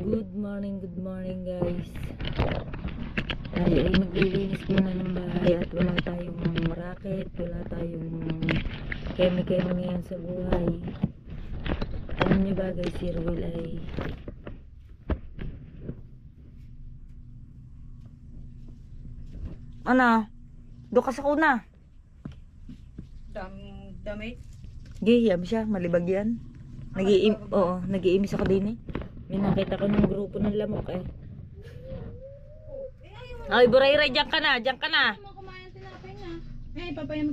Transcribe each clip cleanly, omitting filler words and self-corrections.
Good morning guys. Tayo ay maglilinis muna ng bahay at wala tayong racket, wala tayong keme-keme ngayon sa buhay. Alam niyo ba guys, si Ruel ay ano? Dukas ako na. Damit? Gihiyam siya, malibag yan. Nag-iimis ako din eh. May nakita ko ng grupo ng lamok eh. Ay, Burayray, diyan ka na, diyan ka na.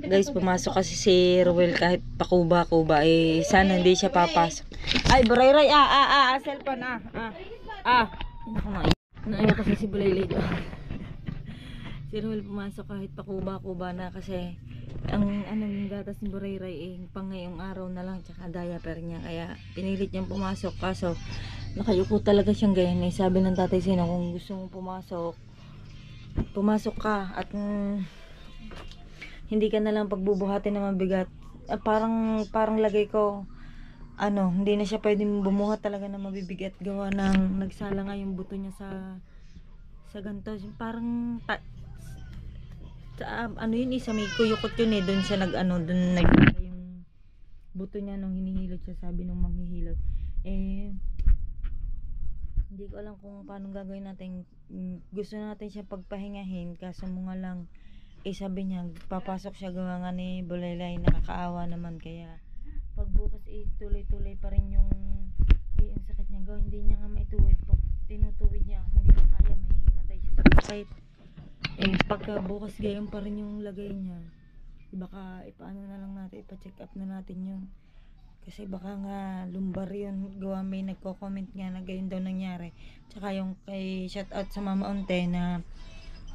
Guys, pumasok kasi si Ruel kahit pakuba-kuba eh. Sana hindi siya papasok. Ay, Burayray, cellphone, Naiyak kasi si Bulaylay. Si Ruel pumasok kahit pakuba-kuba na kasi ang anong gatas ni Burayray eh pang ngayong araw na lang tsaka diaper niya, kaya pinilit niyang pumasok. Kaso nakayuko talaga siyang ganyan eh. Sabi ng tatay Sino, kung gusto mong pumasok ka at hindi ka na lang pagbubuhatin na mabigat. Parang lagay ko hindi na siya pwedeng bumuhat talaga na mabibigat gawa ng nagsala nga yung buto niya sa ganito. Parang yun isa may kuyukot yun eh. Doon siya doon yung buto niya nung hinihilot siya, sabi nung manghihilot eh. Hindi ko alam kung paano gagawin natin. Gusto natin siya pagpahingahin, kaso mga lang sabi niya papasok siya gawa nga ni Bulaylay, nakakaawa naman. Kaya pagbukas tuloy-tuloy pa rin yung ang sakit niya gawa hindi niya nga maituwid. Pag tinutuwid niya hindi niya kaya, mahihimatay siya sa sakit. Pagka bukas gayon pa rin yung lagay niya, baka ipaano na lang natin, ipa-check up na natin yun. Kasi baka nga lumbar yun, gawa may nagko-comment nga na gayon daw nangyari. Tsaka yung kay shout out sa Mama Onte na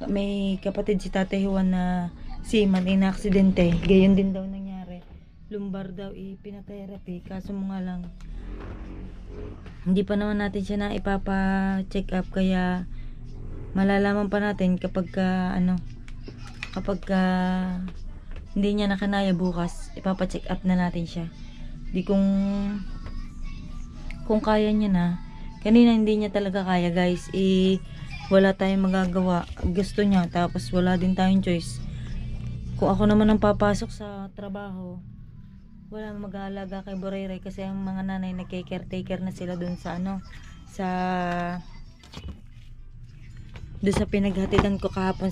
may kapatid si Tatay Juan na seaman na aksidente, gayon din daw nangyari. Lumbar daw pinatherapy, kaso mo nga lang hindi pa naman natin siya na ipapa-check up, kaya malalaman pa natin kapag hindi niya nakanaya bukas, ipapa-check up na natin siya. Di kung kaya niya na. Kanina hindi niya talaga kaya guys, wala tayong magagawa. Gusto niya, tapos wala din tayong choice. Kung ako naman ang papasok sa trabaho, wala mag-aalaga kay Burayray kasi ang mga nanay nagke-caretaker na sila dun sa doon sa pinaghatidan ko kahapon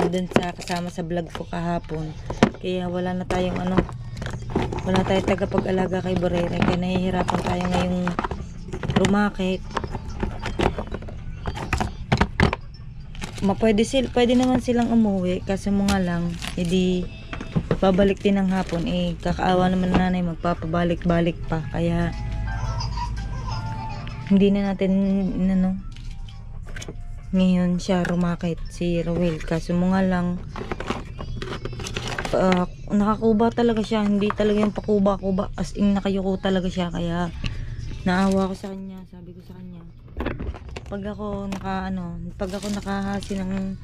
doon sa kasama sa vlog ko kahapon. Kaya wala tayong tagapag-alaga kay Burayray, kaya nahihirapan tayo ngayong rumakit. Pwede naman silang umuwi, kasi mga lang edi babalik din ng hapon kakaawa naman na nanay, magpapabalik-balik pa. Kaya hindi na natin ngayon siya rumakit si Ruel. Kaso mo nga lang nakakuba talaga siya, hindi talaga yung pakuba-kuba, as in nakayuko talaga siya. Kaya naawa ko sa kanya, sabi ko sa kanya pag ako nakahasi ng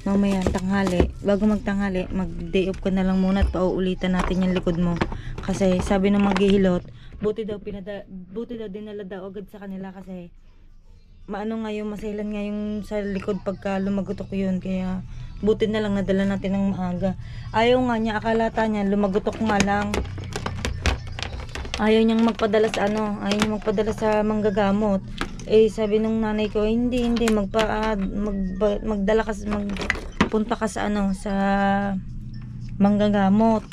mamaya tanghali, bago magtanghali mag-day off ka na lang muna at pauulitan natin yung likod mo. Kasi sabi ng maghihilot, buti daw dinala daw agad sa kanila kasi masailan nga yung sa likod pagka lumagutok yun. Kaya buti na lang nadala natin ng maaga. Ayaw nga niya, akalata niya lumagutok nga lang, ayaw niyang magpadala sa manggagamot. Sabi nung nanay ko, hindi magpunta ka sa manggagamot.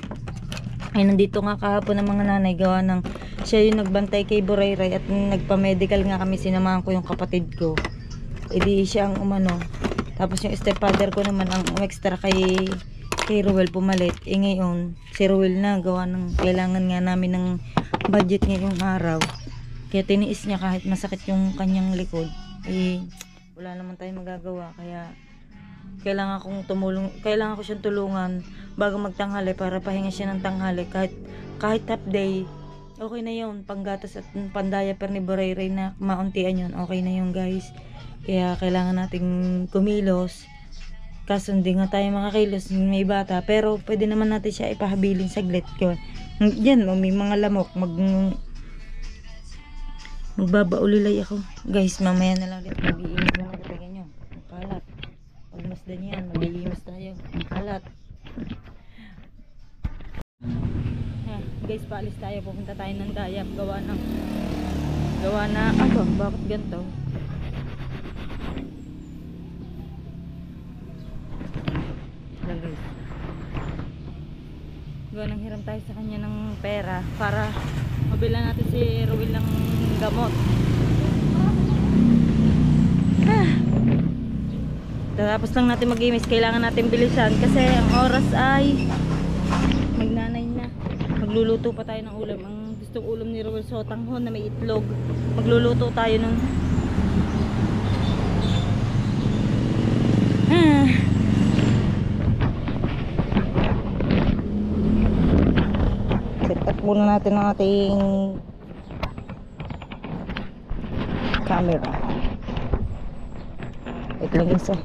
Nandito nga kahapon ng mga nanay, gawa ng siya yung nagbantay kay Burayray at nagpa-medical nga kami, sinamahan ko yung kapatid ko. Di siya ang tapos yung stepfather ko naman ang extra kay Ruel pumalit. Ngayon si Ruel na, gawa ng kailangan nga namin ng budget ngayong araw, kaya tiniis niya kahit masakit yung kanyang likod. Wala naman tayong magagawa, kaya kailangan ko siyang tulungan bago magtanghali para pahinga siya ng tanghali. Kahit half day okay na yun, panggatas at pandiaper ni Burayray na mauntian yun, okay na yun guys. Kaya kailangan nating kumilos, kaso hindi nga tayo makakilos, may bata, pero pwede naman natin siya ipahabilin saglit ko. Diyan may mga lamok, Magbabaulilay ako. Guys, mamaya na lang rin. Mag-iinis na lang. Tingnan nyo. Ang kalat. Pagmasdan yan, mag-iinis tayo. Ang kalat. Guys, paalis tayo. Pupunta tayo ng Dayap. Gawa na, bakit ganito? Guys, gawa nang hiram tayo sa kanya ng pera para mabila natin si Ruel ng gamot. Tapos lang natin mag-imis. Kailangan natin bilisan kasi ang oras ay magnanay na. Magluluto pa tayo ng ulam. Ang gustong ulam ni Ruel, sotanghon na may itlog. Magluluto tayo ng set up muna natin ang ating camera. Wait lang isa.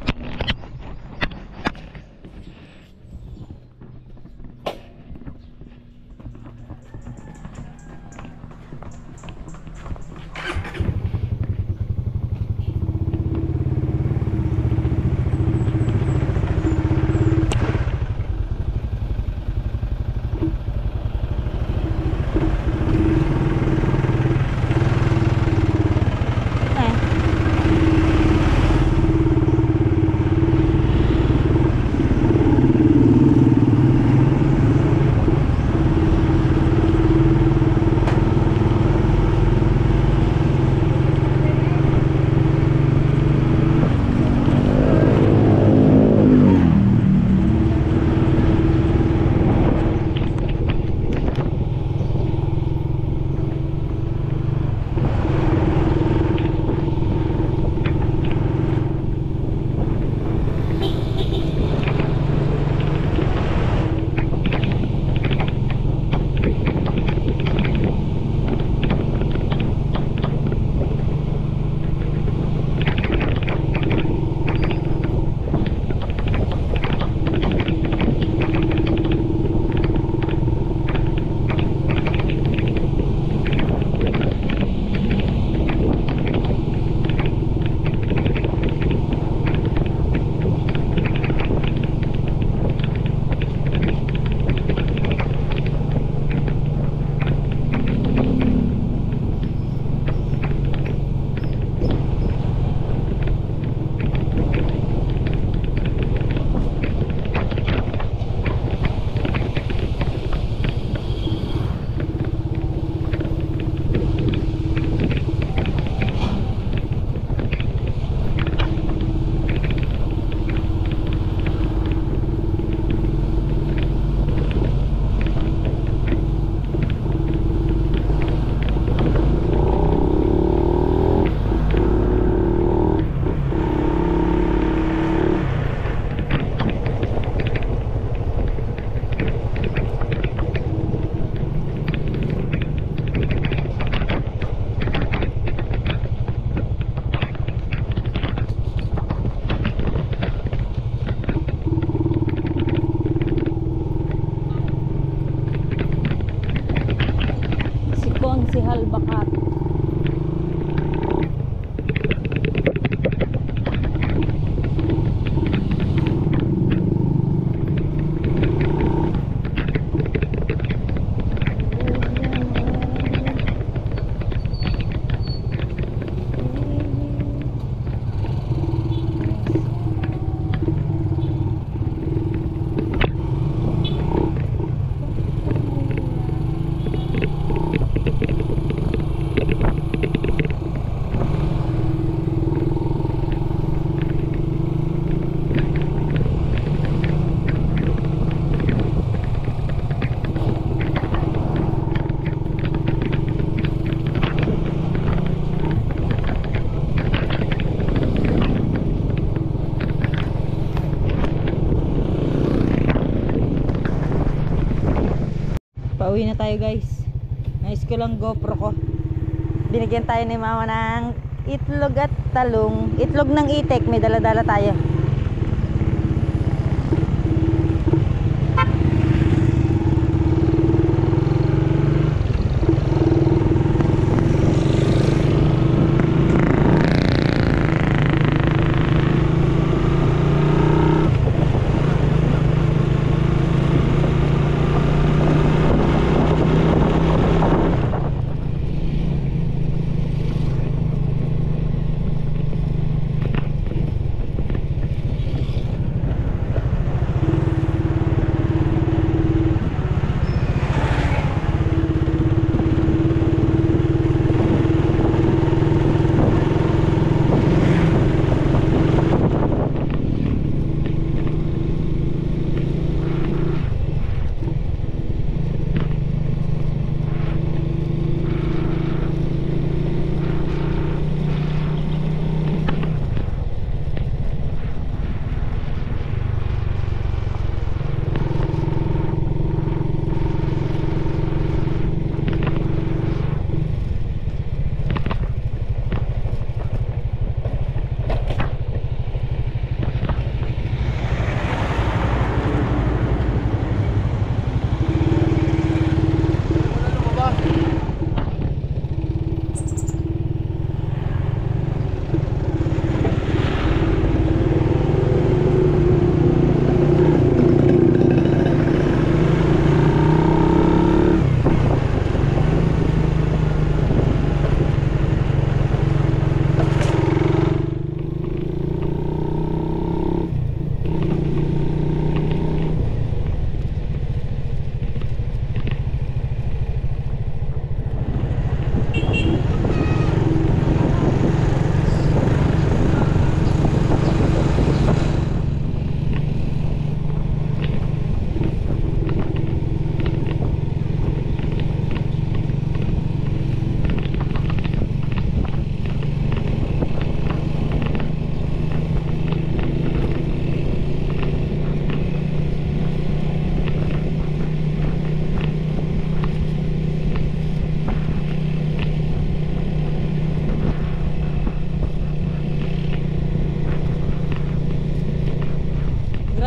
Si Halbakat. Pauwi na tayo guys. Nais ko lang GoPro ko. Binigyan tayo ni mama ng itlog at talong. Itlog ng itik, may dala-dala tayo.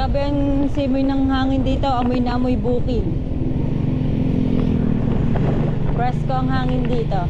Grabe ang simoy ng hangin dito, amoy na amoy bukid. Presko ang hangin dito.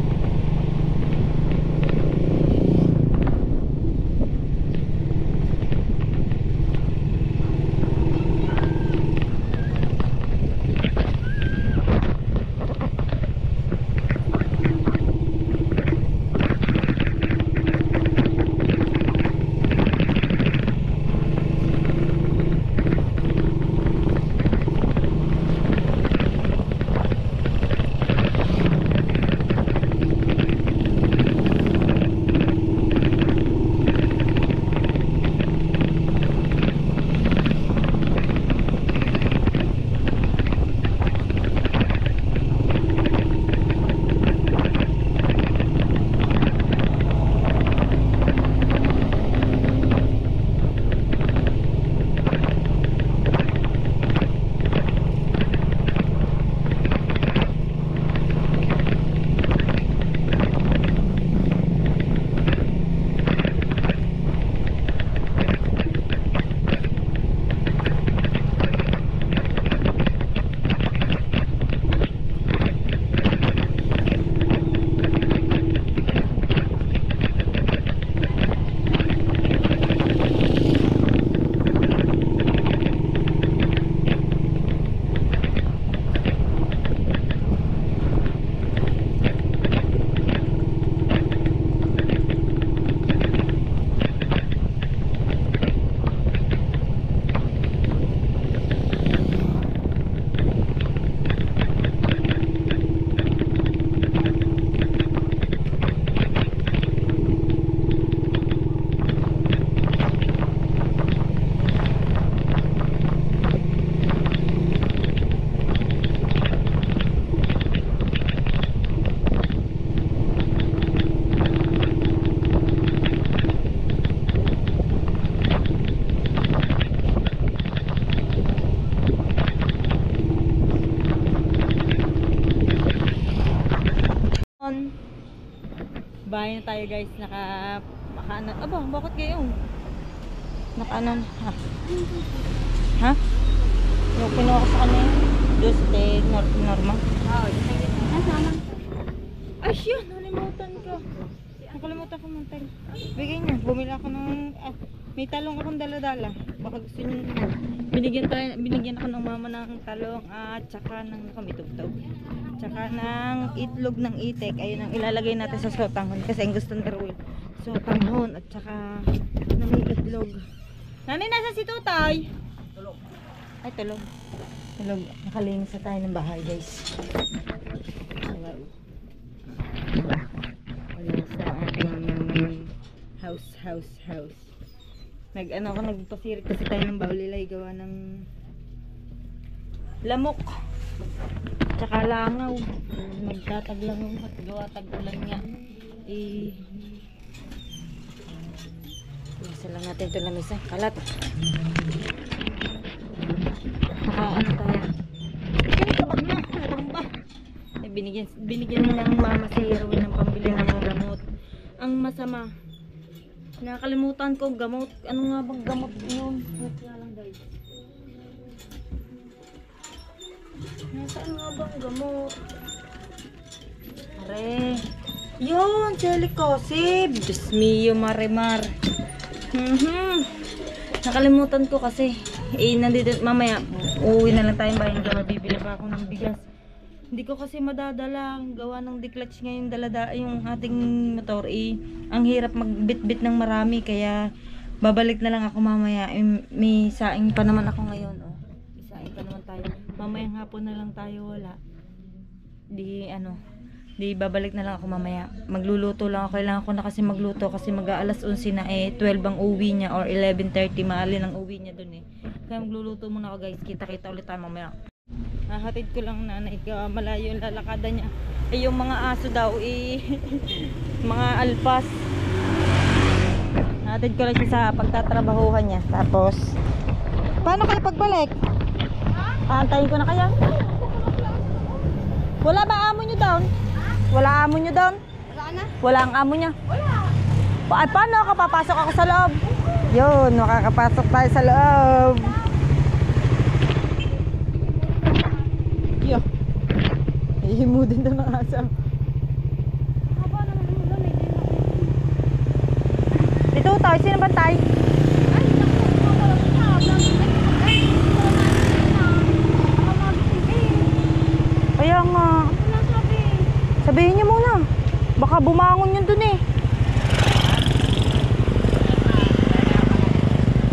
Bahay na tayo guys, makaanan. Aba, bakit kayo? Nakaanan. Ha? Yung kinuha ko sa kanya yun. Just normal. Oo, ay siya, nalimutan ko. Nakalimutan ko mantay. Bigay niyo, bumili ako ng may talong akong dala-dala. Baka gusto niyo. Binigyan ako ng mama ng talong at saka ng kamitugtog. Tsaka ng itlog ng itik. Ayun ang ilalagay natin sa sotanghon kasi ang gusto ng Darwin. Sotanghon at saka na may itlog. Nanay, nasa si Tutay? Tulog. Ay, tulog. Tulog. Nakalinis na tayo ng bahay guys. Wala sa ating house. Nagpasirit kasi tayo ng bawlilay gawa ng lamok. Tsaka langaw. Magtataglangaw at gawa tag-ulan nga. Isa lang natin ito na misa. Kalat. Nakaano tayo. Kapag na. Ba? Binigyan ng mama si Erwin ng pambili ng gamot. Ang masama. Nakalimutan ko gamot. Ano nga bang gamot yun? Kaya lang guys. Nasaan nga bang gamot? Are. Yun, Chelicosib. Diyos mio, marimar. Nakalimutan ko kasi. Nandito, mamaya, uuwi na lang tayong bayan. Bibili pa ako ng bigas. Hindi ko kasi madadala. Gawa ng declutch ngayon yung ating motor. Ang hirap magbitbit ng marami. Kaya, babalik na lang ako mamaya. May saing pa naman ako ngayon. Oh. May saing pa naman tayo. Mamayang hapon na lang tayo wala. Di babalik na lang ako mamaya. Magluluto lang ako. Kailangan ko na kasi magluto kasi mag-aalas 11 na 12 ang uwi niya or 11:30 maalin ang uwi niya dun Kaya magluluto muna ako guys. Kita-kita ulit tayo mamaya. Hatid ko lang nanay. Malayo yung lalakada niya. Yung mga aso daw mga alpas. Hatid ko lang siya sa pagtatrabahuhan niya. Tapos paano kayo pagbalik? Aantayin ko na kaya. Wala ba amo nyo down? Wala amo nyo down? Wala na. Wala ang amo niya? Wala. Paano ako papasok ako sa loob? Yun, makakapasok tayo sa loob. Ihimo din daw ng aso. Haba naman ang ulan eh. Dito tayo, sino bantay? Ay, naku, wala ko na. Ay, wala na. Baka magising eh. Kaya nga. Ano na sabi? Sabihin niyo muna. Baka bumangon yun dun eh.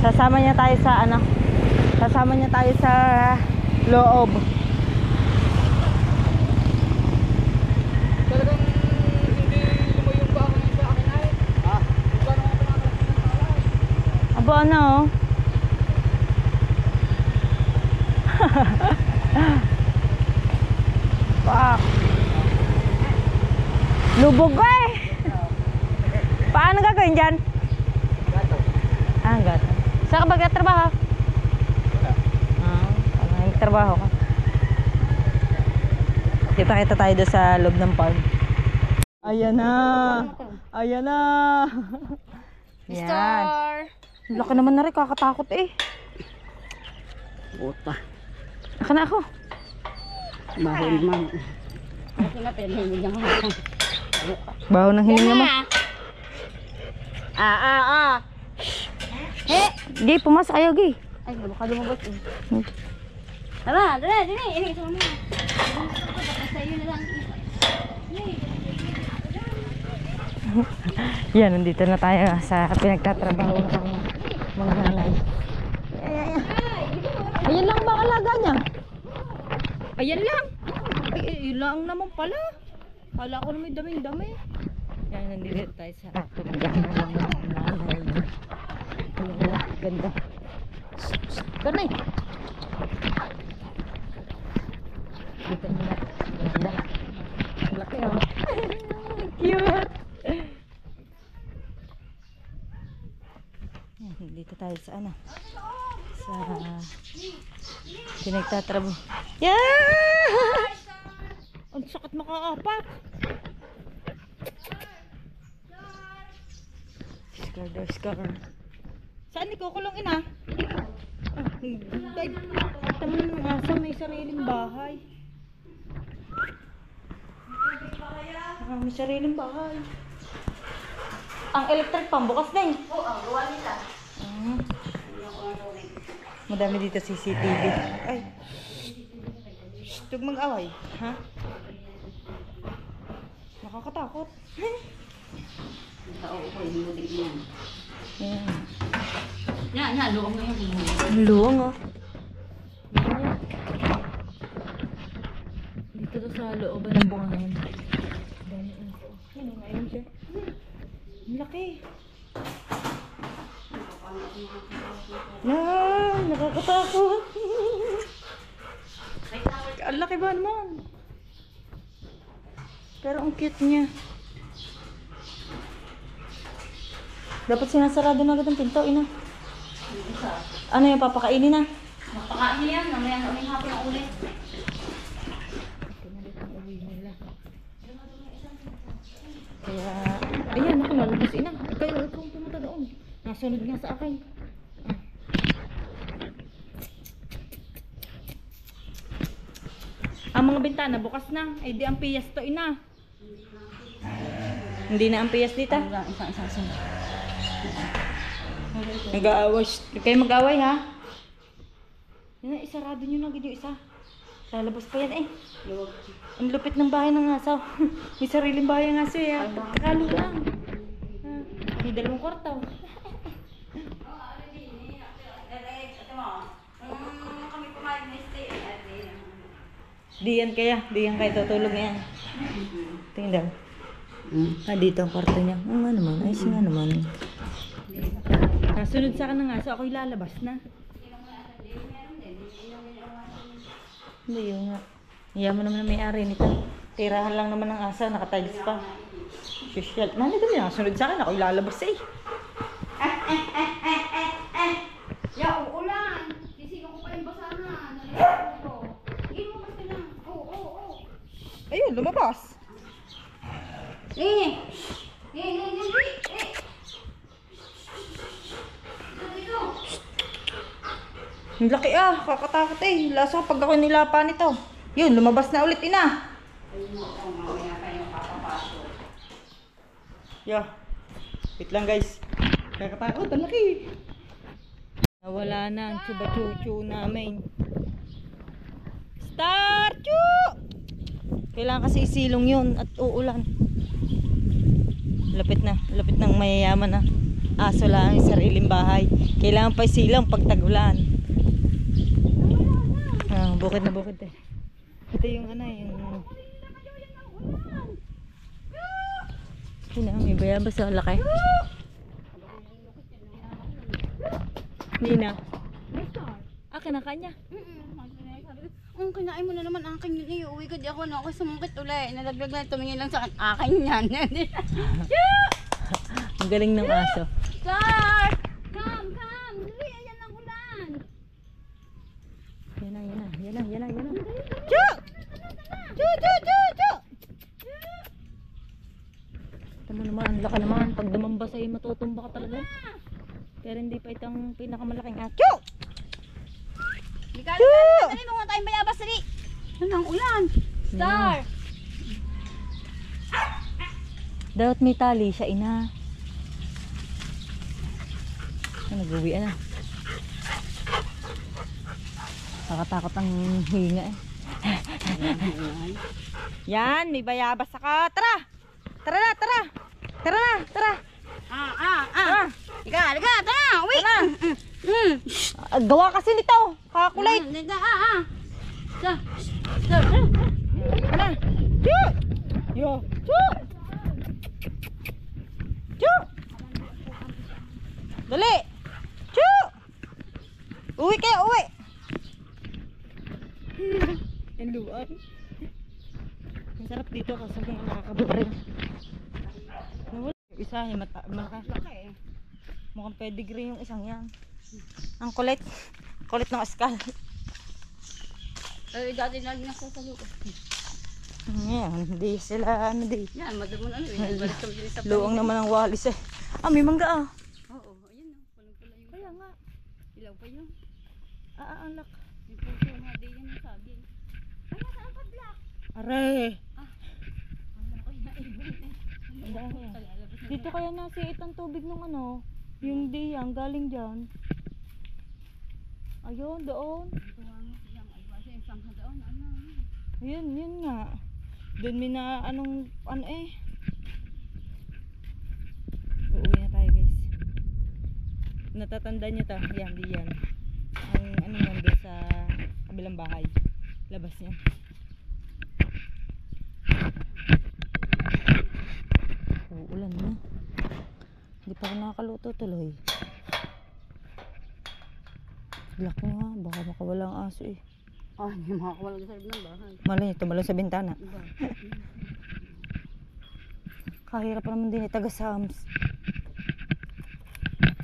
Sasama niya tayo sa ano? Sasama niya tayo sa loob. Talagang hindi lumayong ba ako ng sa akin ay? Ha? Kung gano'n ako nakakalasin ng salay. Aba ano? Pak. Lubog ko eh. Paano gagawin dyan? Gato. Ah, gato. Saan ka ba nagtatrabaho? Wala. Ah, parang nagtrabaho ka. Kita-kita tayo doon sa loob ng farm. Ayan na. Ayan na. Yan. Star! Laki naman na rin, kakatakot eh. Puta. Naka na ako. Mahal man. Kasi nga pinahimig ang hapang. Baho ng hininga mo. He! Gi, pumasok kayo, Gi. Ay, baka lumabas eh. Tara, dali, dali. Ini, ito mo. Basta yun na lang. Yan, nandito na tayo sa pinagtatrabaho ng mga nanay. Ayan lang ba alaga niya? Ayan lang. Ay, yun lang naman pala. Kala ko na may daming-dami. Yan, nandito tayo sa pinagtatrabaho ng mga nanay. Ayan, ganda. Ganay. Dito nila. Ganda. Laki oh. Cute. Yan, dito tayo sa ano? Sa pinagtatrabaho. Yeah! Ang sakit makaapak. Scar. Saan ikukulong ina? Ay, tama ng aso, may sariling bahay. May sariling bahay. Ang electric pump bukas din. Oo, gawa nila. Madami dito CCTV. Ay. Shh, huwag mag-away. Ha? Nakakatakot. Tao ko, hindi yan. Ayan. Yan, luong mo yung iho. Ang luwang oh. Dito to sa looban ng buhangin. Dami info. Ano ngayon siya? Ang laki. Yan, nakakatakot. Ang laki ba naman? Pero ang cute niya. Dapat sinasarado na agad ang pinto, ina. Ano yung papakainin na? Mapakain yan. Namaya sa aming hapon ang ulit. Kaya, Ayan, ako lalabas ina. Ikaw ang pumunta doon. Nasunod nga sa akin. Ang mga bintana bukas na. Ay di ang piyas to ina. hindi na ang piyas dito. Isa. Nag-aaway. Kayo mag-away ha? Yan, isarado nyo na yung isa. Lalabas pa yan eh. Ang lupit ng bahay ng aso. May sariling bahay ng aso eh. Kakalo lang. May 2 kwarto. Di yan kaya tutulog na yan. Tingnan. Dito ang kwarto niya. Oo nga naman, ayos nga naman. Nasunod sa akin ng aso, ako'y lalabas na. Hindi yun nga. Yaman naman ang may-ari nito. Tirahan lang naman ng aso, nakatiles pa. Social. Nandito niya, sunod sa akin, ako'y lalabas eh. Ya, uulan. Sisigaw ko pa yung basa na. Sige mo basta na. Oo. Ayun, lumabas. Eh. Ang laki kakatakot eh. Laso pag ako nilapa nito. Yun, lumabas na ulit ina. Ayun mo, mamaya tayo papapasok. Yo. Wait lang guys. Kakatakot, ang laki. Nawala na ang chuba-chuchu namin. Start! Chu! Kailangan kasi isilong yun at uulan. Lapit ng mayayaman na. Aso lang ang sariling bahay. Kailangan pa isilang pag tag-ulan. Bukid na bukid eh. Ito yung ano yung... May bayabas sa laki. Nina. Kinakanya. Ang kinain mo na naman akin yun. Uwi ko di ako na ako sumungkit ulit. Nalaglag na tumingin lang sa akin yan. Ang galing ng aso. Sir! Come! Dali, ayan ang ulan. Yan na. Chu! Chu! Tama naman, ang laka naman. Pag dumamba sa'yo, matutumba ka talaga. Pero hindi pa itong pinakamalaking aso. Chu! Dali mo nga tayong bayabas, dali. Yan ang ulan. Star! Dapat may tali siya, ina. Nag-uwi na. Nakatakot ang hinga eh. Yan, may bayabas ka. Tara! Tara na! Liga, tara! Uwi! Gawa kasi nito. Kakulay. Liga, Ano? Chu! Yo! Chu! Dali! Chu! Uwi kayo, uwi! Yan luan. Ang sarap dito kasi kung nakakabarin. Nawala. Yung isa, yung malaki. Mukhang pedigree yung isang yan. Ang kulit. Kulit ng askal. Dati lagi nasa sa loob. Yan, hindi sila di. Yan, madaman balik kami din sa Luang naman ang walis eh. May mangga ah. Oo, ayun na. Palang-pala yung... Kaya nga. Ilaw pa yun. Ang lak. May puso nga din yan ang sabi. Ay, nasaan pa black? Are. Alam ko na ibon eh. Ang dami. Dito kaya nasiit ang tubig ng ano. Yung diyang galing dyan. Ayun, doon. Ayun, yun nga. Doon may na ano eh. Uuwi na tayo guys. Natatandaan nyo to. Yan, di yan. Ang ano yan doon sa kabilang bahay. Labas yan. Uulan na. Hindi pa ako nakakaluto tuloy. Black na nga. Baka makawala ang aso eh. Hindi makakawala sa loob ng bahay. Malay nyo, tumalon sa bintana. Iba. Kahirap pa naman din taga Sams.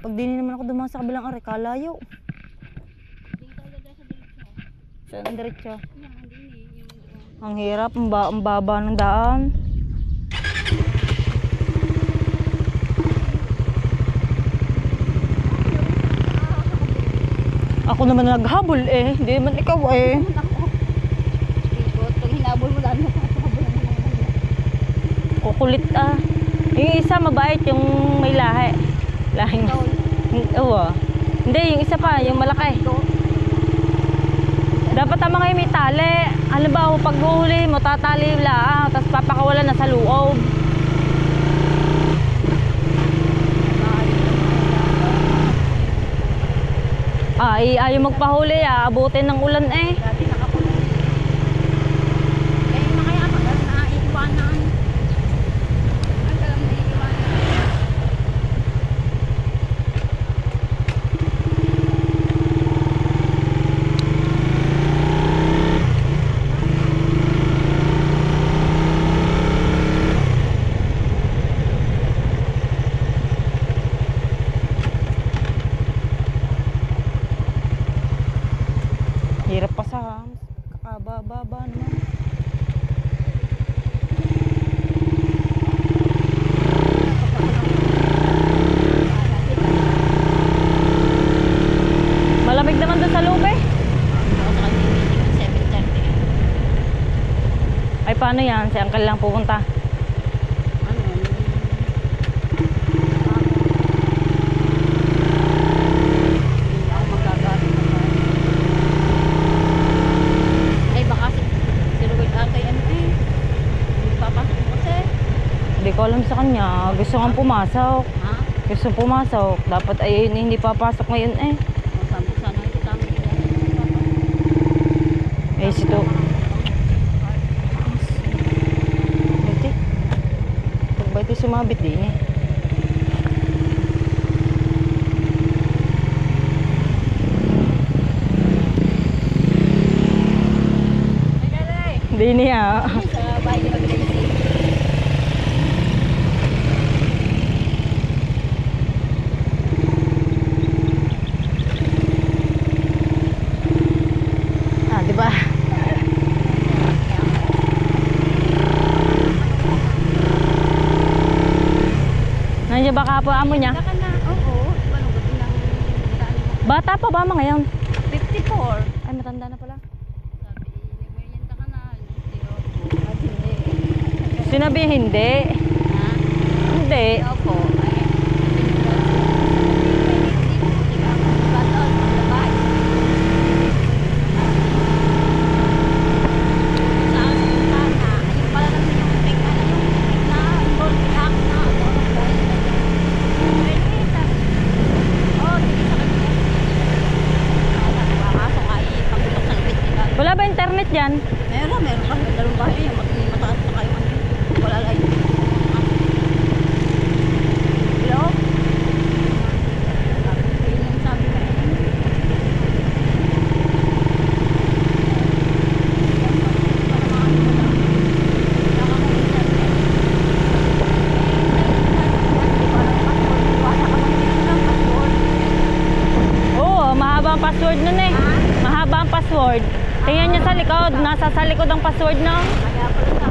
Pag din naman ako dumaan sa kabilang are, kalayo. Hindi tayo dada sa diretso. Saan diretso? Yan, hindi yung... Ang hirap, ang baba ng daan. Ako naman naghabol eh, hindi naman ikaw eh. Ikot, pag hinabol mo daan mo, habol mo naman. Kukulit ah. Yung isa mabait, yung may lahi. Lahing. Oo. Hindi, yung isa pa, yung malaki. Dapat ang mga may tali. Alam ba, pag huli mo, tatali lang, tapos papakawalan na sa loob. Ayaw magpahuli ah, abutin ng ulan eh. Dati nakapunan. Na kaya tagal na iiwanan. Ang tagal na iiwanan. Hirap pa sa kakababa naman. Malamig naman doon sa loob eh. Ako sa kanina, 7:30. Ay paano paano yan? Si Uncle lang pupunta. Ano? Ay, baka si Ruel atay ano eh. Papasok ko kasi. Hindi ko alam sa kanya. Gusto nga pumasok. Ha? Gusto pumasok. Dapat ay hindi papasok ngayon eh. Sabi ko sana ito tama nila. Eh, sito. Bati. Pagbati sumabit din eh. Hindi niya. Sa bahay ni Mag-Daisy. Ah, di ba? Nandiyan ba kapo amo niya? Saka na, oo. Anong gabi ng daan mo? Bata pa ba mo ngayon? 54. Ay, matanda na pala. Sabi, nagmerienda ka na. Hindi ako. At hindi. Sinabi hindi. Ha? Hindi. Hindi ako. Ay, Wala ba internet dyan? meron pa. Dalawang bahay yan. Mataas pa kayo. Wala lang. Hello? Yun yung sabi ko. Oo, mahaba ang password nun eh. Mahaba ang password. Tingnan niyo sa likod. Nasa sa likod ang password na. Kaya pala sa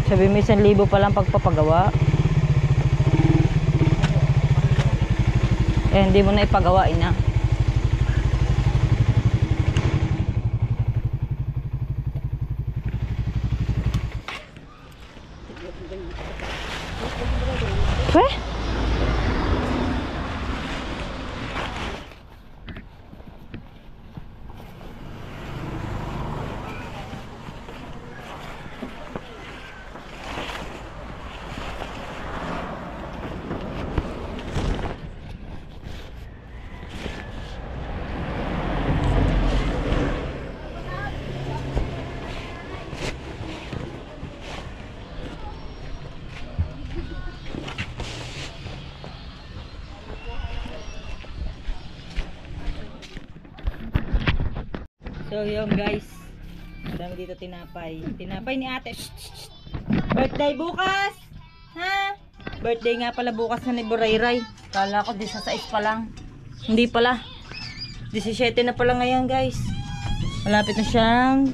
Sabi mo 1,000 pa lang pagpapagawa. Eh, hindi mo na ipagawain na. Pweh? So yun guys, madami dito tinapay. Tinapay ni ate. Shh, shh, shh. Birthday bukas! Ha? Birthday nga pala bukas na ni Burayray. Kala ko 16 pa lang. Hindi pala. 17 na pala ngayon guys. Malapit na siyang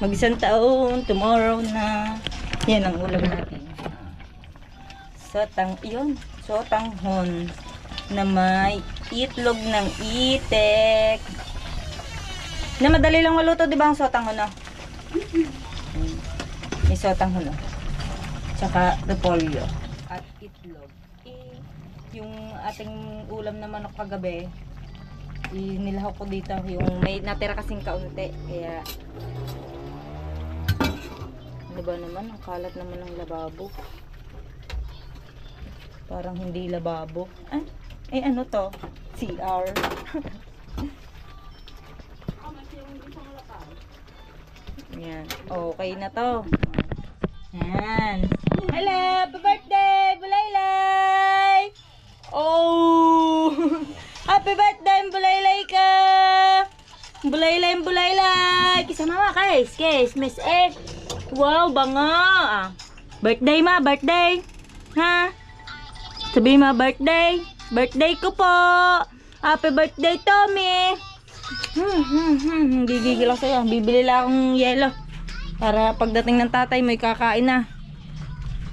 mag-1 taon. Tomorrow na. Yan ang ulam natin. Sotanghon na may itlog ng itik. Na madali lang maluto, di ba ang sotanghon, no? May sotanghon, no? Tsaka repolyo. At itlog. Yung ating ulam na manok kagabi, nilahaw ko dito. Yung may natira kasing kaunti. Kaya, ano ba naman? Ang kalat naman ng lababo. Parang hindi lababo. Ay ano to? CR. Yan. Okay na to. Yan. Hello! Happy birthday! Bulaylay! Oh! Happy birthday! Bulaylay ka! Bulaylay! Kisa mama, kiss, Miss Ed. Wow, banga! Birthday ma, birthday! Ha? Sabi ma, birthday! Birthday ko po! Happy birthday, Tommy! Gigigil ako sa'yo. Bibili lang akong yelo. Para pagdating ng tatay mo, kakain na.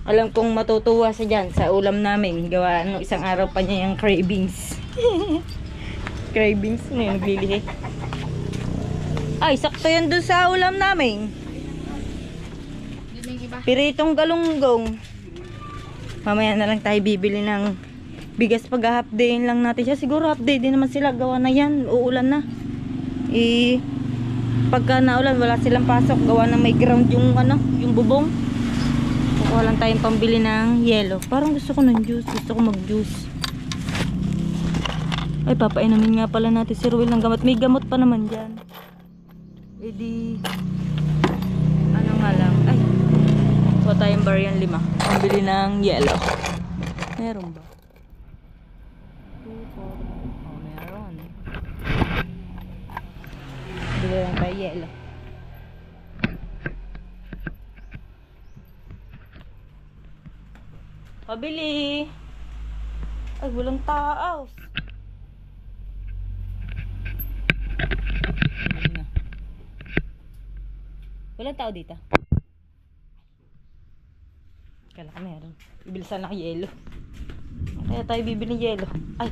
Alam kong matutuwa sa dyan sa ulam namin. Gawa nung isang araw pa niya yung cravings. Cravings na yung naglilihi. Ay, sakto yan dun sa ulam namin. Piritong galunggong. Mamaya na lang tayo bibili ng bigas. Pag half day lang natin siya. Siguro half day din naman sila. Gawa na yan. Uulan na. Pagka naulan wala silang pasok, gawa na may ground yung yung bubong. Kukuha lang tayong pambili ng yelo. Parang gusto ko ng juice, gusto ko mag juice. Ay, papainumin nga pala natin si Ruel ng gamot. May gamot pa naman dyan. Ano nga lang, ay kuha tayong barian 5 pambili ng yelo. Meron ba? 2, 4. Meron. Bili lang tayo yelo. Pabili. Ay, walang tao. Walang tao dito. Kala ka meron. Ibilisan na yelo. Kaya tayo bibili ng yelo. Ay,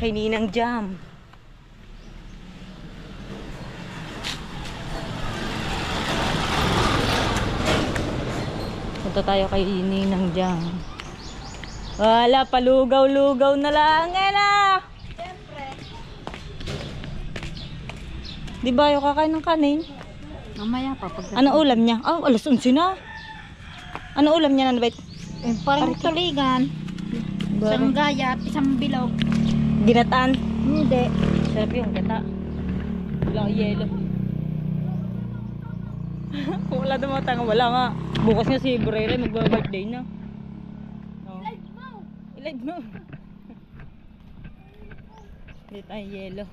kay Ninang Jam. Punta tayo kay Ninang Jam. Wala, palugaw-lugaw na lang. Siyempre. Di ba yung kakain ng kanin? Mamaya pa. Ano ulam niya? Oh, alas 11 na. Ano ulam niya, Nanabait? Parang tuligan. Isang gaya at isang bilog. Ginataan? Hindi. Sarap yung gata. Wala ang yelo. Kung wala dumatang, wala nga. Bukas nga si Burere magba-birthday na. Oh. I-live mo. Hindi tayo yelo.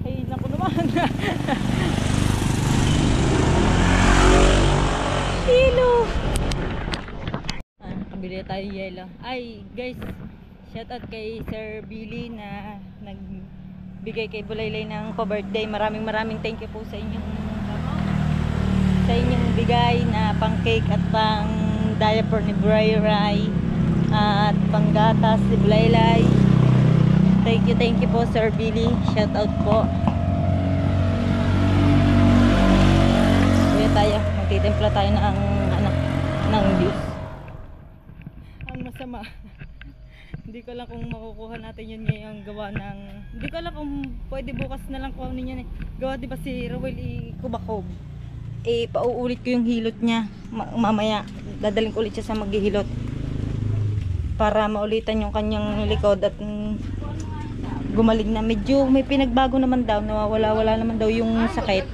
Ay, naku naman. Yelo. Nakabili tayo yelo. Ay, guys. Shout out kay Sir Billy na nagbigay kay Bulaylay ng pa-birthday. Maraming thank you po sa inyong bigay na pang cake at pang diaper ni Bulaylay at pang gatas ni Bulaylay. Thank you po Sir Billy. Shout out po. Kuya tayo, magtitimpla tayo ng juice. Ang masama. Hindi ko alam kung makukuha natin yun ngayon gawa ng... Hindi ko alam kung pwede bukas na lang kuhanin yan eh. Gawa diba si Rowel kubakob. Pauulit ko yung hilot niya. Mamaya, dadaling ko ulit siya sa maghihilot. Para maulitan yung kanyang likod at gumaling na. Medyo may pinagbago naman daw. Nawawala naman daw yung sakit.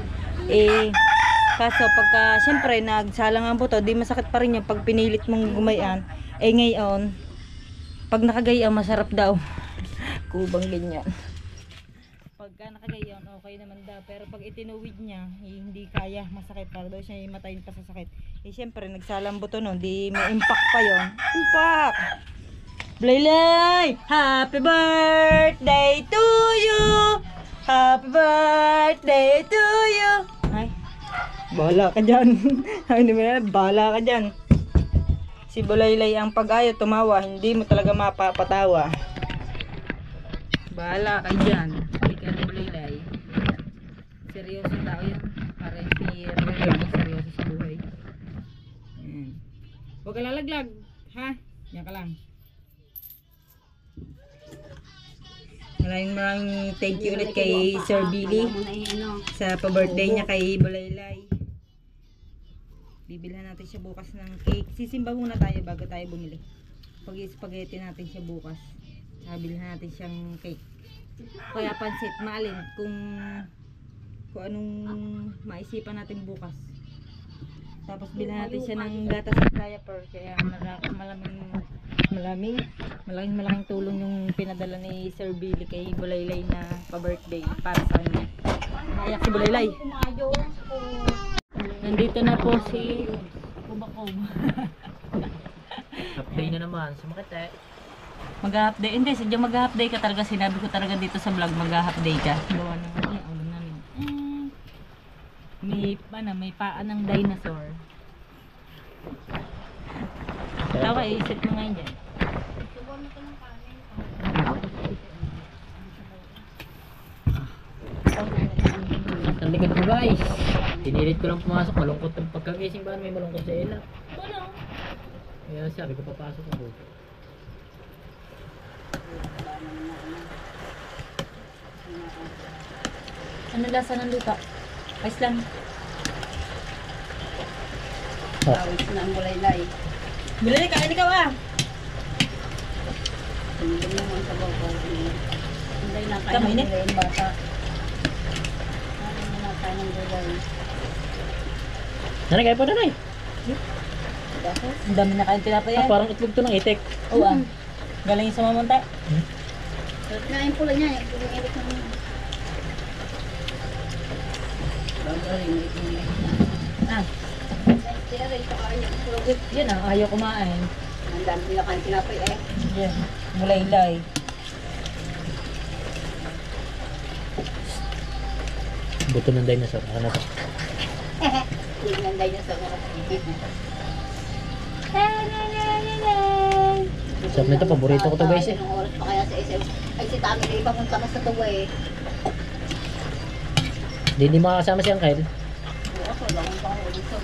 Kaso pagka syempre nagsalang ang buto, di masakit pa rin yung pag pinilit mong gumayan. Ngayon, pag nakagayaw, masarap daw. Kubang ganyan. Pagka nakagayaw, okay naman daw. Pero pag itinuwid niya, hindi kaya, masakit. Para daw siya matayin pa sa sakit. Syempre, nagsalang buto nun. Di may impact pa yun. Impact! Bulaylay! Happy birthday to you! Happy birthday to you! Ay, bahala ka dyan. Bahala ka dyan. Si Bulaylay ang pag-ayaw tumawa, hindi mo talaga mapapatawa. Bahala ka dyan. Hindi ka ni Bulaylay. Seryoso tao yan. Para si Bulaylay seryoso sa buhay. Huwag ka lalaglag. Ha? Yan ka lang. Maraming thank you ulit kay Sir Billy sa pa-birthday niya kay Bulaylay. Bibilhan natin siya bukas ng cake. Sisimba muna tayo bago tayo bumili. Pag-spaghetti natin siya bukas. Bilhan natin siyang cake. Kaya pansit, maalin kung anong maisipan natin bukas. Tapos bilhan natin siya ng gatas at diaper. Kaya malaking tulong yung pinadala ni Sir Billy kay Bulaylay na pa-birthday para sa kanya. Naiyak si Bulaylay. Nandito na po si Kubakob. Update na naman, sumakit eh. Mag-half day. Hindi, sadyang mag-half day ka talaga. Sinabi ko talaga dito sa vlog, mag-half day ka. Gawa ng ulo namin. May paa ng dinosaur. Tawa, isip mo ngayon dyan. Ang likod ko guys. Pinilit ko lang pumasok, malungkot ang pagkagising ba may malungkot sa ila. Kaya sabi ko papasok ko buto. Ano lasa ng luto? Ice lang. Tawid na ang Bulaylay. Bilay, kain ikaw ah! Hindi naman sa babaw. Hindi na kain Tama, ng init. gulay yung bata. Hindi na kain ng gulay. Nanay, kaya pa nanay. Bakit? Ang dami na kain tinapay yan. Parang itlog to ng itik. Oo ah. Galing yung sa mamunta. Sarap nga yung pula niya. Yung ilit ng niya. Bagay, may ilit na. Ah, Kaya rin sa kaya. yun ah. Ayaw kumain. Ang dami nila kain tinapay eh. Yan. Bulaylay. Buto ng dinosaur. Ano to? Tignan tayo sa mga. Sarap nito, paborito ko to guys eh. Anong oras pa kaya sa SM? Ay si Tami na ibang punta na sa tuwa eh. Hindi makakasama si Uncle. Oo, so lang pa ako dito.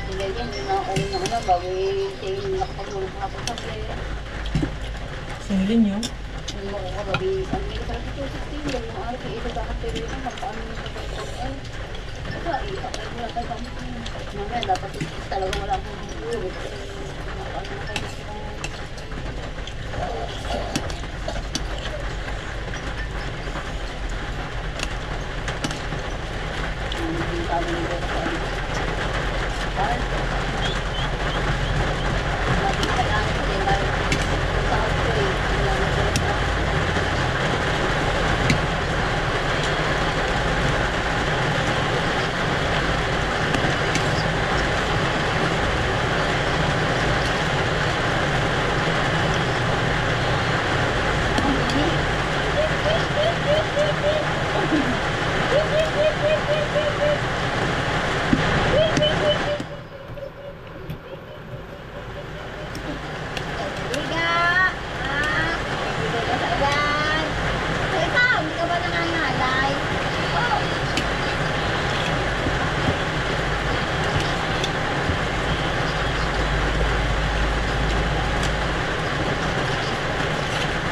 Hindi yan, yung mga ano, bago yung nakapagulong pa ako sa play. Singilin nyo. Yung mga kagabi, ang hindi ko talaga 216, yung mga araw, ito bakit pwede yun, magpaano yung pagkakas ay. Wala, ipapay mo lang tayo kami. Mamaya, dapat talaga wala akong bulo. Magpaano na kayo sa yung tawag nito sa ano. Bakit? Lagi ka lang sa tindahan. Sa ako eh. Wala na ko sa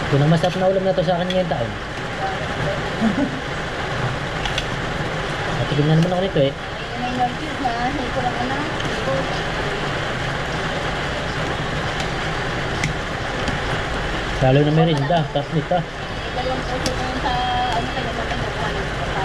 Ito na masarap na ulam na to sa akin ngayong taon. Natigil na naman ako nito eh. may notice na hindi ko lang anak. Lalo na merinda, tapos nito. Dalawang puso ko yun sa ano kayo naman ang nagkakalin sa papa.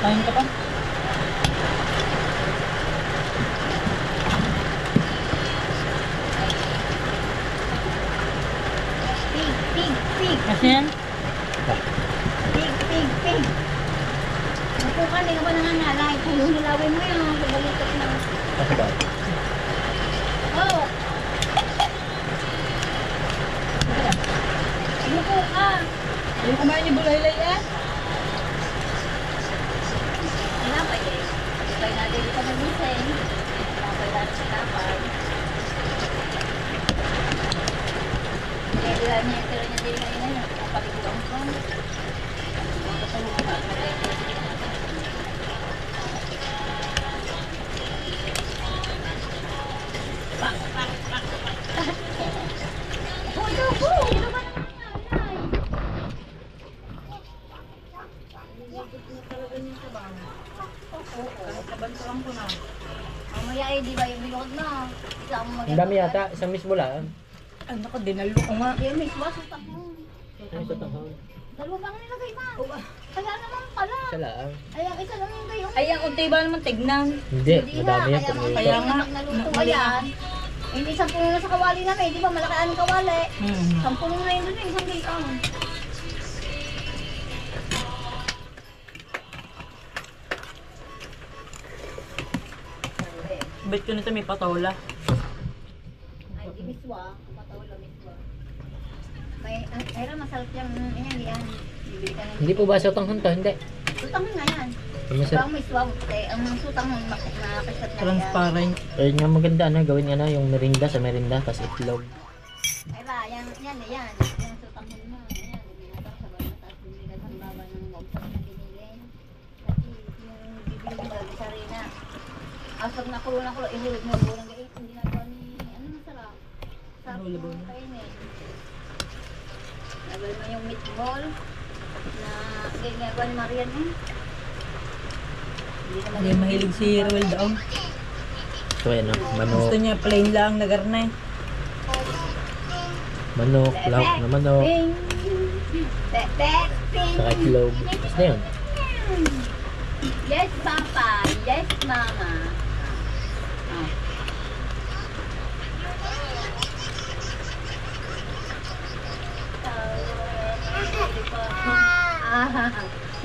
Kain ka pa? Pig. Kasi yan? Pig. Naku ka, hindi ka ba nangangalay? Kung nilawin mo yun, sabalitot na. Kasi ba? Oh! Naku ka! Yung kumain ni Bulaylay eh? Tinapay eh. Tinapay na din ito mag-isay. Tinapay lang sa tinapay. Tinapay Ikot mo talaga niya sa bahay. Oo. Kahit nabantuan ko na. Mamaya eh, di ba yung binukod mo? Isa mo Ang dami yata, isang mismo lang. Ay, naku, dinalo ko nga. Yan, may suwasutak mo. Ano ito tanghal? Dalawa bang nilagay ma? Kaya naman pala. Isa lang. Ay, ang isa lang yung gayon. Ay, ang unti ba naman tignan? Hindi, madami yan. Kaya mga Kaya kaya nga, pag naluto mali yan, hindi 10 na sa kawali namin, di ba malaki ang kawali? Hmm. 10 na yun doon eh, isang gayon. Bet ko nito may patola. Ay, di miswa. Matawala miswa. Kaya masarap yung yan. Bibili ka ng Hindi po ba sa tanghal to? Hindi. sutang nga yan. Ang masarap. Ang miswa, ang sutang nakakasat na yan. Transparent. Ayun nga maganda, ano, gawin nga na yung merinda sa merinda, tapos itlog. Ay ba, yan. Yung sutang mo. Yan, binata sa baba, tapos binili ka sa baba ng bausak na binili. Kasi yung bibili mo, sarina. Pag nakulo, ihulog mo yung bulang gait. Hindi nagawa ni, ano masarap? Sarap yung kainin. Nagawa mo yung meatball na ginagawa ni Marian eh. Hindi mahilig si Ruel daw. So ayan, no, manok, Gusto niya plain lang na garnay. manok, lauk na manok, Ping! Ping! saka itlog. Tapos na yun. Yes, Papa. Yes, Mama. Ah.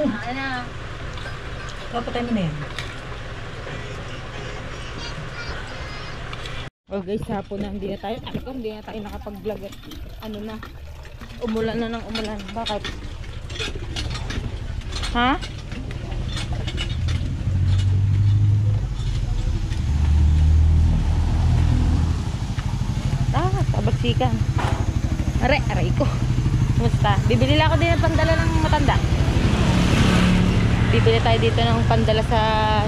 Ano? Kapatay mo na yan. Oh guys, hapon na hindi na tayo. Hindi na tayo nakapag-vlog at ano na. Umulan na ng umulan. Bakit? Ha? Tabaksikan. Aray ko. Kumusta? Bibili lang ako din ng pandala ng matanda. Bibili tayo dito ng pandala sa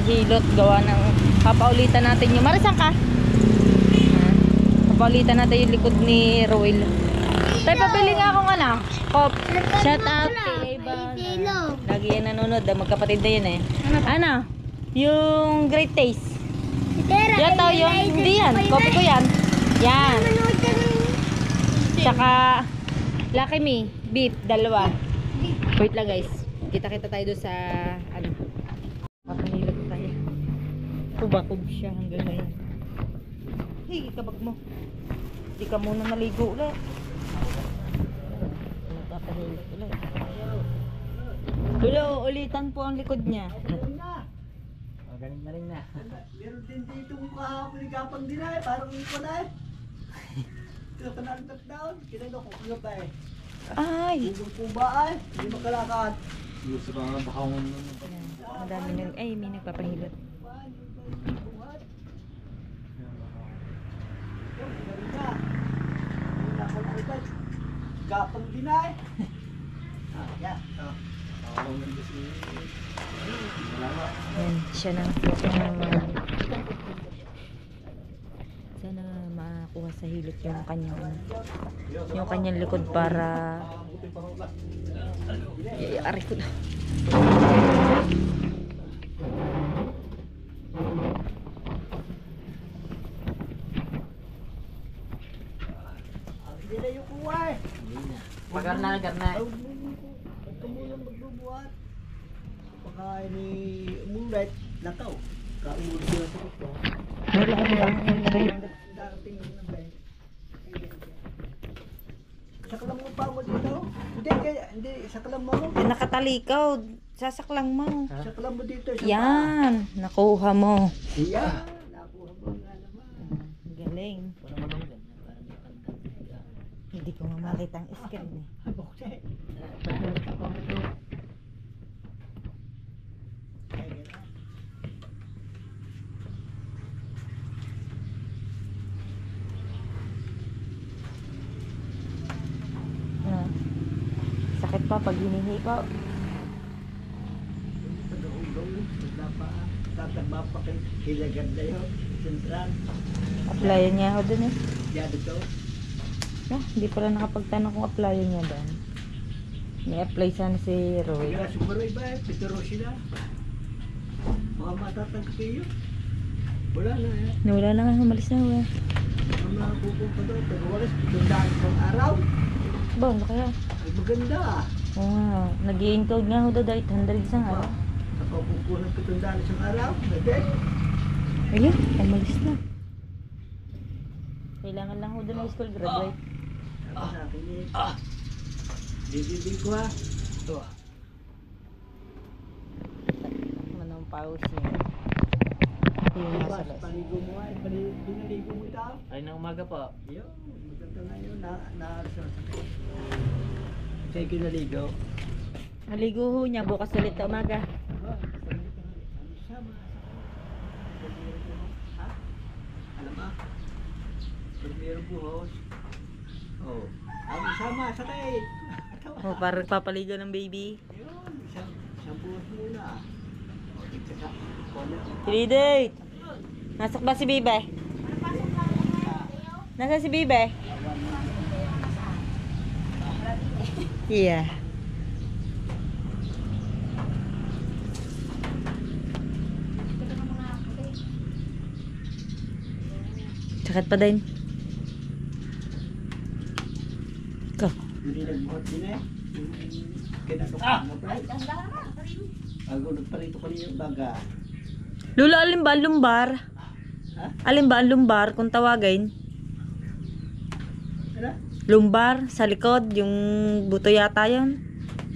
hilot. Gawa ng papaulitan natin yung... Marisan ka? Papaulitan natin yung likod ni Roel. Tayo pabili nga akong ano. Pop. Shout out kay Ivana. Lagi yan nanonood. Magkapatid na yun eh. Ano? Yung Great Taste. Yan tao yun. Hindi yan. Copy ko yan. Yan. Tsaka Lucky Me. Beef. Dalawa. Wait lang guys. Kita-kita tayo doon sa ano. Papahilot tayo. Kubakog siya hanggang ngayon. Hey, kabag mo. Hindi ka muna naligo ulit. Papahilot ulit. Hello, ulitan po ang likod niya. Galing na rin na. Meron din dito kung kahapon ni Kapang din ay, parang hindi ko na eh. Kaya panalipat down, kinano ko kaya ba eh. Ay! Hugong po ba ay, hindi makalakad. Gusto ka nga baka mo Ayan, ang dami nang, ay may nagpapahilot. Kapang din ay. Yeah. Ayan, siya na sana makakuha sa hilot yung kanyang likod para aray ko na. Hindi na yung kuha eh. Pagarna. Huwag ka munang magbubuhat. Pagkain ni Umulet, nakaw. Kaumulit sila sa kuko. Wala ko lang. Darating na ba eh. Saklang mo pa mo dito? Hindi, saklang mo. Nakatalikaw. Sasaklang mo. Saklang mo dito. Yan. Nakuha mo. Iya. Nakuha mo nga naman. Galing. Hindi ko nga makita ang screen eh. Okay. Ah. Sakit pa pag hinihi ko. Tatagma pa kay Hilagan na yun. Sentral. Applyan niya ako dun eh. Yan ito. Ah, hindi pala nakapagtanong kung applyan niya doon. May apply sana si Roy. Kaya siguro iba eh, Petero sila. Baka matatagpo yun. Wala na eh. Nawala na nga, umalis na wala. Ang mga pupunta doon, pag-walas, 700 pang araw. Ba, ano kaya? Ay maganda. Oo nga, nag-i-encode nga ho daw dahil 100 isang araw. Nakapupunan 700 isang araw. Nagay. Ayun, umalis na. Kailangan lang ho doon ng school graduate. Sabi sa akin eh. Bibibig ko ha. Ito ah. Manong pause niya. Yung nasa Bas, las. paligo mo ay, pinaligo mo ito. Ay na umaga po. Yun, maganda nga yun. Sa'yo kinaligo. Maligo ho niya, bukas ulit na umaga. Ha? Alam mo? Pag mayroong buhos. Oh. Ang sama, sakit. O, parang papaligo ng baby. Ayun, isang buhos muna. O, dito sa corner. Trinidad! Nasok ba si Bibe? Nasaan si Bibe? Yeah. Sakit pa din. Ikaw. Hindi nagbuhat din eh. Kinanok mo pa. Bago nagparito ko niya yung baga. Lula, alin ba ang lumbar? Ha? Alin ba ang lumbar kung tawagin? Ano? Lumbar sa likod, yung buto yata yun.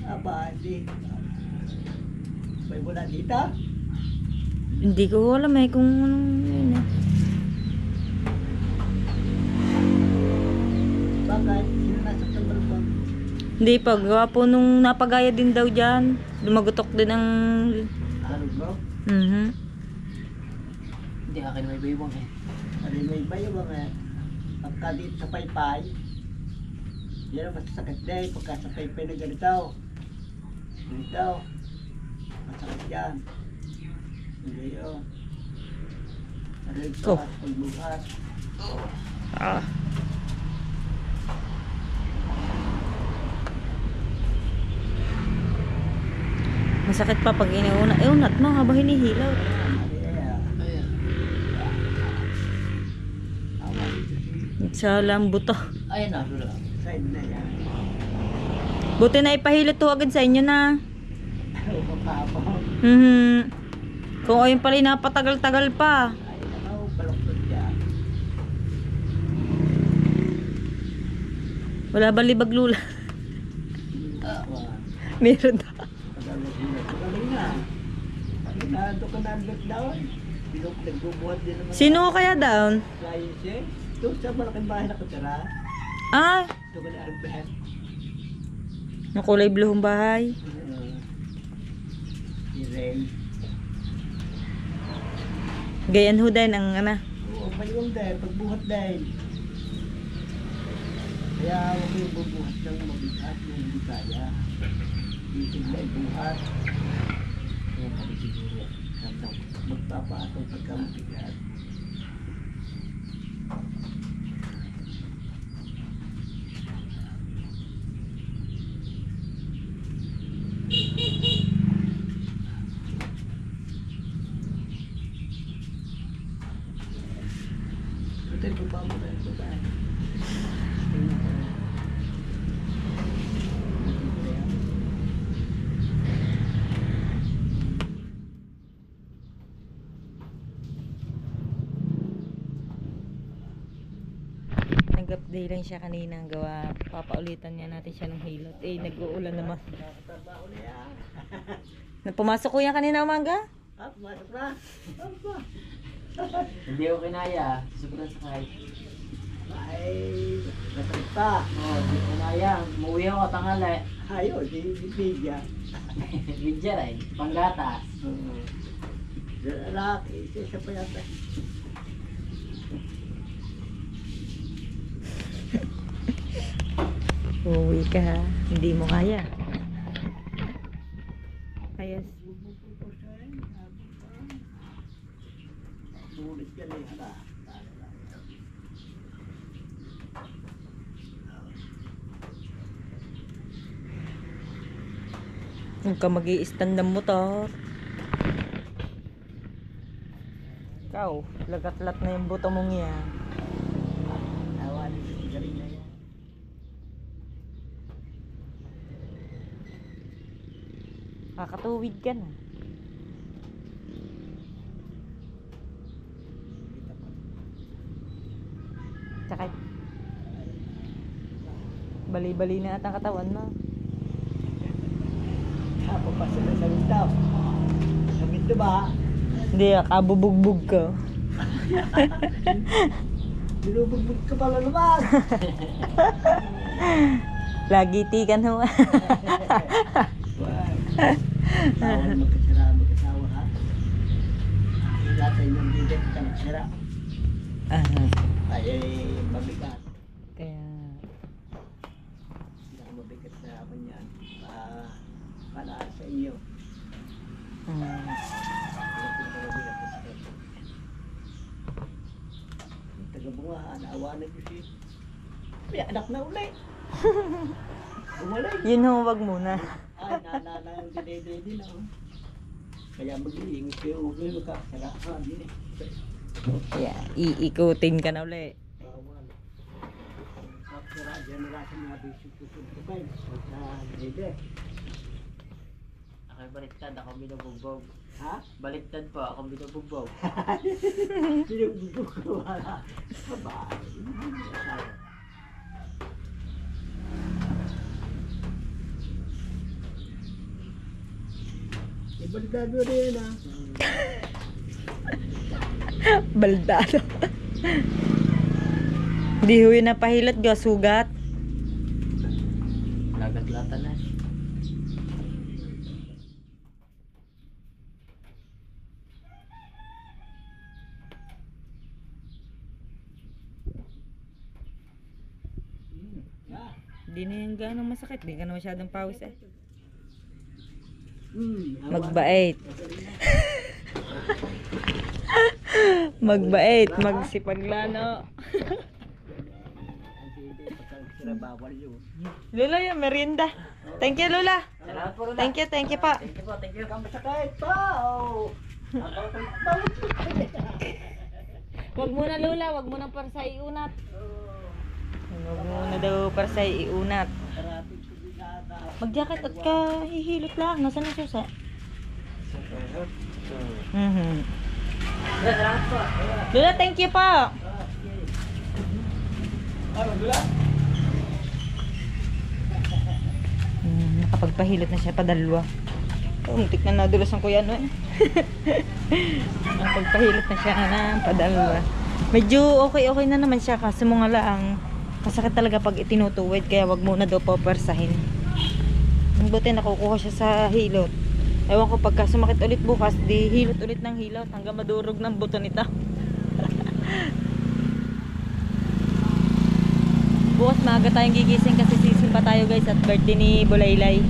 Aba, hindi. May wala dito? Hindi ko alam eh kung anong yun eh. Bakit? Sino nasaktan mo ba? Hindi pa, gawa po nung napagaya din daw dyan. Lumagutok din ang... Ano bro? Hindi akin may baywang eh. Ano may bayo ba nga? Pagka dito sa paypay, yan ang masasakit din. Pagka sa paypay na ganito. Ganito. Masakit yan. Hindi yun. Ano yung Ko. pagbuhat? Ah. Masakit pa pag iniuna. Unat mo habang hinihilaw. Ay, Sa lambuto. ay na, lula. Side na yan. Buti na ipahilot to agad sa inyo na. Makapaw. Kung ayun pala napatagal-tagal pa. Ay, ano, baloktot yan. Wala ba libag lula? Meron daw. Magaling na. Nado ka na ang lockdown. Nagbubuhat din naman. Sino kaya down? Clients eh. Ito sa malaking bahay na katara. Ah, Ito ka na arbahan. yung kulay blue ang bahay. Irene. Gayan ho din ang ano. Oo, mayroon din. Pagbuhat din. Kaya huwag yung bubuhat ng mabigat yung hindi kaya. Dito na ibuhat. Ayan kami siguro. Magpapatong pagka mabigat. Ito yung baba mo na ito ba? Nag-update lang siya kanina ang gawa. Papaulitan niya natin siya ng hilot. Eh, nag-uulan naman. Nakatabaho na yan. Pumasok ko yan kanina umaga? Ah, pumasok na. Aba. Hindi ko kinaya. Sobrang sakay. Ay, nasakit pa. Oo, hindi ko kinaya. Umuwi ako tangali. Ayun, di bibigyan. Bidya rin. Panggatas. Lalaki, isa pa yata. Uuwi ka ha. Hindi mo kaya. Kaya Sulit ka na yan. Huwag ka mag-i-stand ng motor. Ikaw, lagat-lat na yung buto mong yan. Awan, galing na yan. Kakatuwid ka na. Tsaka, bali-bali na at ang katawan mo. Ako pa sila sa bitaw. Sa bito ba? Hindi, kabubugbog ka. Binubugbog ka pala naman. Lagi tikan mo. Bawal magkasira, magkasawa ha. Natin yung bidet ka nagsira. Ay, mabigat. Kaya, Mabigat na ako yan. Para sa iyo. Taga-bunga, naawanan ko siya. May anak na ulit. Umalay. yun ho, wag muna. Ay, nanana yung dinedede na. Kaya mag-iingat kayo. Uloy, magkakasara ka. Din eh. Yeah, iikutin ka na uli. Bawal. Kakasara, dyan na lang mga bisyo tutupay. Sa dede. Ako baliktad, ako binubugbog. Ha? Baliktad po, ako binubugbog. Sinugbog ko wala. Sabay. Ibalitado rin ah. Baldado. Hindi ho yun napahilot, gasugat. Lagat-latan na. Hindi na yung ganong masakit. Hindi ka na masyadong pawis eh. Awan. Magbait. Magbait. Magsipaglano. Ang dede, pagkakasara, bawal yun. Lula yung merienda. Thank you, Lula. Salamat po, Lola. Thank you pa. Thank you po, thank you. Kamasakit pa! Oh! Wag muna, Lula. Wag muna para sa iunat. Wag muna daw para sa iunat. Karating ko din ata. Mag-jacket at ka hihilot lang. Nasaan ang susa? Salamat po. Lula, thank you pa. Ano, dula? Nakapagpahilot na siya padalwa. Muntik na nadulas ang kuya no eh. Nakapagpahilot na siya ng padalwa. Medyo okay na naman siya kasi mga laang masakit talaga pag itinutuwid kaya wag muna daw papersahin. Ang buti nakukuha siya sa hilot. Ewan ko pagka sumakit ulit bukas di hilot ulit ng hilot hanggang madurog ng buto nito. Bukas maaga tayong gigising kasi sisimba tayo guys at birthday ni Bulaylay.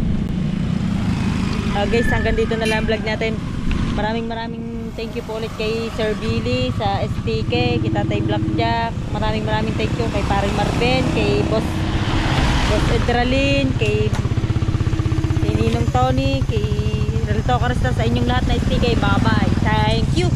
Guys, hanggang dito na lang vlog natin. Maraming thank you po ulit kay Sir Billy sa STK, kay Tatay Blackjack. Maraming thank you kay Paring Marben, kay Boss Edralin, kay Ninong Tony, kay Relto Carsta sa inyong lahat na STK. Bye bye. Thank you.